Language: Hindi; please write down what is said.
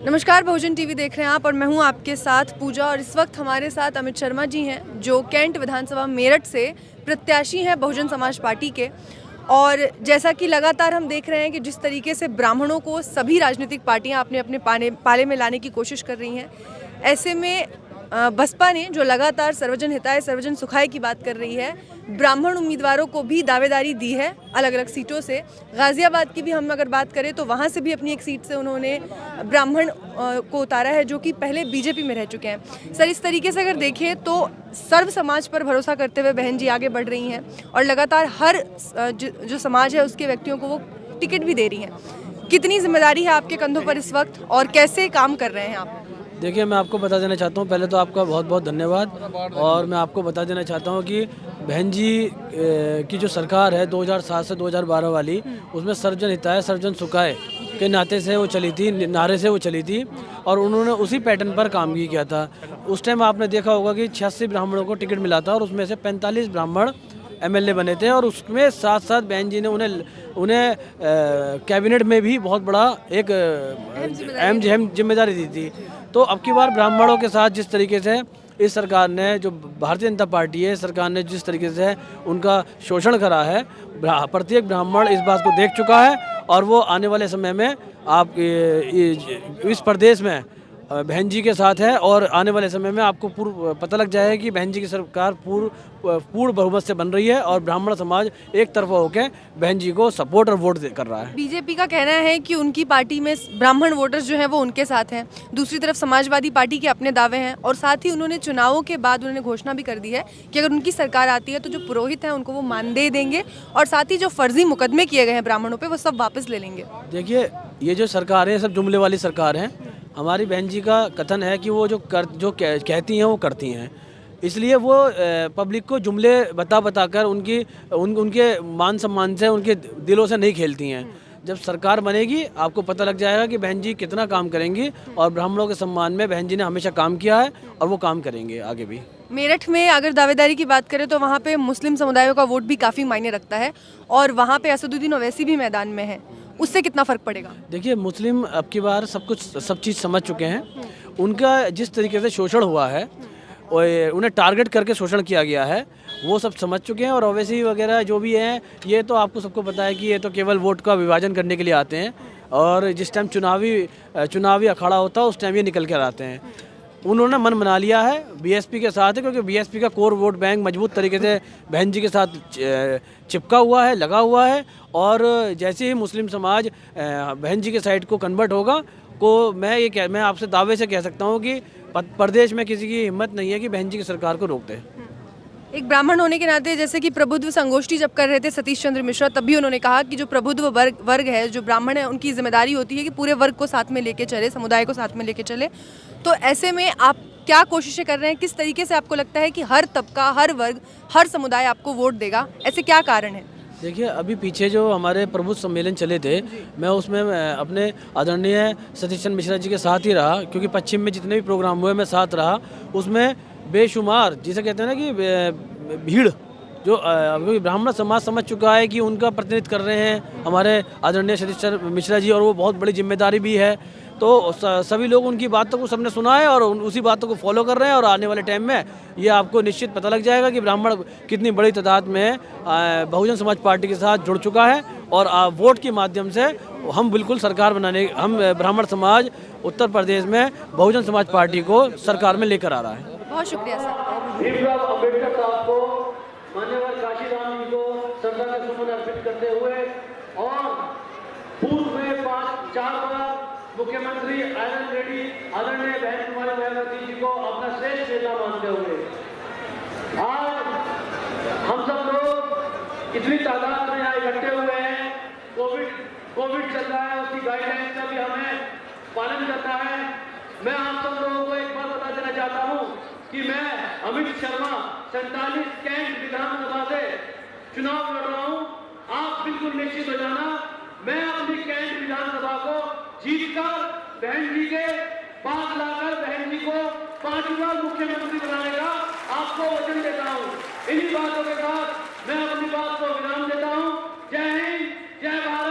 नमस्कार, बहुजन टीवी देख रहे हैं आप और मैं हूं आपके साथ पूजा। और इस वक्त हमारे साथ अमित शर्मा जी हैं जो कैंट विधानसभा मेरठ से प्रत्याशी हैं बहुजन समाज पार्टी के। और जैसा कि लगातार हम देख रहे हैं कि जिस तरीके से ब्राह्मणों को सभी राजनीतिक पार्टियां अपने अपने पाले में लाने की कोशिश कर रही हैं, ऐसे में बसपा ने जो लगातार सर्वजन हिताय सर्वजन सुखाय की बात कर रही है, ब्राह्मण उम्मीदवारों को भी दावेदारी दी है अलग अलग सीटों से। गाज़ियाबाद की भी हम अगर बात करें तो वहाँ से भी अपनी एक सीट से उन्होंने ब्राह्मण को उतारा है जो कि पहले बीजेपी में रह चुके हैं। सर, इस तरीके से अगर देखें तो सर्व समाज पर भरोसा करते हुए बहन जी आगे बढ़ रही हैं और लगातार हर जो समाज है उसके व्यक्तियों को वो टिकट भी दे रही हैं। कितनी जिम्मेदारी है आपके कंधों पर इस वक्त और कैसे काम कर रहे हैं आप? देखिए, मैं आपको बता देना चाहता हूँ, पहले तो आपका बहुत बहुत धन्यवाद। और मैं आपको बता देना चाहता हूँ कि बहन जी की जो सरकार है 2007 से 2012 वाली, उसमें सर्वजन हिताय सर्वजन सुखाय के नाते से वो चली थी, नारे से वो चली थी और उन्होंने उसी पैटर्न पर काम भी किया था। उस टाइम आपने देखा होगा कि 86 ब्राह्मणों को टिकट मिला था और उसमें से 45 ब्राह्मण एमएलए बने थे और उसमें साथ साथ बहन जी ने उन्हें कैबिनेट में भी बहुत बड़ा एक अहम जिम्मेदारी दी थी। तो अब की बार ब्राह्मणों के साथ जिस तरीके से इस सरकार ने, जो भारतीय जनता पार्टी है, सरकार ने जिस तरीके से उनका शोषण करा है, प्रत्येक ब्राह्मण इस बात को देख चुका है और वो आने वाले समय में आप इस प्रदेश में बहन जी के साथ है और आने वाले समय में आपको पूर्व पता लग जाएगा कि बहन जी की सरकार पूर्ण बहुमत से बन रही है और ब्राह्मण समाज एक तरफा होकर बहन जी को सपोर्ट और वोट कर रहा है। बीजेपी का कहना है कि उनकी पार्टी में ब्राह्मण वोटर्स जो हैं वो उनके साथ हैं। दूसरी तरफ समाजवादी पार्टी के अपने दावे हैं और साथ ही उन्होंने चुनावों के बाद उन्होंने घोषणा भी कर दी है कि अगर उनकी सरकार आती है तो जो पुरोहित हैं उनको वो मानदेय देंगे और साथ ही जो फर्जी मुकदमे किए गए हैं ब्राह्मणों पर वो सब वापस ले लेंगे। देखिए, ये जो सरकार है सब जुमले वाली सरकार है। हमारी बहन जी का कथन है कि वो जो कहती हैं वो करती हैं, इसलिए वो पब्लिक को जुमले बता कर उनके मान सम्मान से, उनके दिलों से नहीं खेलती हैं। जब सरकार बनेगी आपको पता लग जाएगा कि बहन जी कितना काम करेंगी और ब्राह्मणों के सम्मान में बहन जी ने हमेशा काम किया है और वो काम करेंगे आगे भी। मेरठ में अगर दावेदारी की बात करें तो वहाँ पे मुस्लिम समुदायों का वोट भी काफ़ी मायने रखता है और वहाँ पे असदुद्दीन ओवैसी भी मैदान में है, उससे कितना फ़र्क पड़ेगा? देखिए, मुस्लिम अब की बार सब चीज़ समझ चुके हैं। उनका जिस तरीके से शोषण हुआ है, उन्हें टारगेट करके शोषण किया गया है, वो सब समझ चुके हैं। और ओवैसी वगैरह जो भी हैं, ये तो आपको सबको पता है कि ये तो केवल वोट का विभाजन करने के लिए आते हैं और जिस टाइम चुनावी अखाड़ा होता है उस टाइम ये निकल कर आते हैं। उन्होंने मन बना लिया है बीएसपी के साथ है, क्योंकि बीएसपी का कोर वोट बैंक मजबूत तरीके से बहन जी के साथ चिपका हुआ है, लगा हुआ है। और जैसे ही मुस्लिम समाज बहन जी के साइड को कन्वर्ट होगा मैं आपसे दावे से कह सकता हूँ कि प्रदेश में किसी की हिम्मत नहीं है कि बहन जी की सरकार को रोक दे। एक ब्राह्मण होने के नाते, जैसे कि प्रबुद्ध संगोष्ठी जब कर रहे थे सतीश चंद्र मिश्रा, तब भी उन्होंने कहा कि जो प्रबुद्ध वर्ग है, जो ब्राह्मण है, उनकी जिम्मेदारी होती है कि पूरे वर्ग को साथ में लेके चले, समुदाय को साथ में लेके चले। तो ऐसे में आप क्या कोशिशें कर रहे हैं? किस तरीके से आपको लगता है कि हर तबका, हर वर्ग, हर समुदाय आपको वोट देगा? ऐसे क्या कारण है? देखिए, अभी पीछे जो हमारे प्रबुद्ध सम्मेलन चले थे, मैं उसमें अपने आदरणीय सतीश चंद्र मिश्रा जी के साथ ही रहा, क्योंकि पश्चिम में जितने भी प्रोग्राम हुए मैं साथ रहा। उसमें बेशुमार, जिसे कहते हैं ना कि भीड़, जो ब्राह्मण समाज समझ चुका है कि उनका प्रतिनिधित्व कर रहे हैं हमारे आदरणीय सतीश चंद्र मिश्रा जी, और वो बहुत बड़ी जिम्मेदारी भी है। तो सभी लोग उनकी बातों को सबने सुना है और उसी बातों को फॉलो कर रहे हैं। और आने वाले टाइम में ये आपको निश्चित पता लग जाएगा कि ब्राह्मण कितनी बड़ी तादाद में बहुजन समाज पार्टी के साथ जुड़ चुका है और वोट के माध्यम से हम बिल्कुल सरकार हम ब्राह्मण समाज उत्तर प्रदेश में बहुजन समाज पार्टी को सरकार में लेकर आ रहा है। बहुत शुक्रिया सर। भीमराव अम्बेडकर साहब को, मान्यवर काशीराम जी को श्रद्धा सुमन अर्पित करते हुए और पूर्व में 4 बार मुख्यमंत्री आयरन रेड्डी आदरणीय बहन कुमारी मायावती जी को अपना श्रेष्ठ नेता मानते हुए आज हम सब लोग इतनी तादाद में यहाँ इकट्ठे हुए हैं। कोविड चल रहा है, उसकी गाइडलाइन का भी हमें पालन करना है। मैं आप सब लोगों को एक बात बता देना चाहता हूँ कि मैं अमित शर्मा 47 कैंट विधानसभा से चुनाव लड़ रहा हूँ। आप बिल्कुल निश्चित हो जाना, मैं अपनी कैंट विधानसभा को जीतकर बहन जी के पास लाकर बहन जी को 5वां मुख्यमंत्री बनाने का आपको वचन देता हूँ। इन्हीं बातों के साथ मैं अपनी बात को विराम देता हूँ। जय हिंद, जय भारत।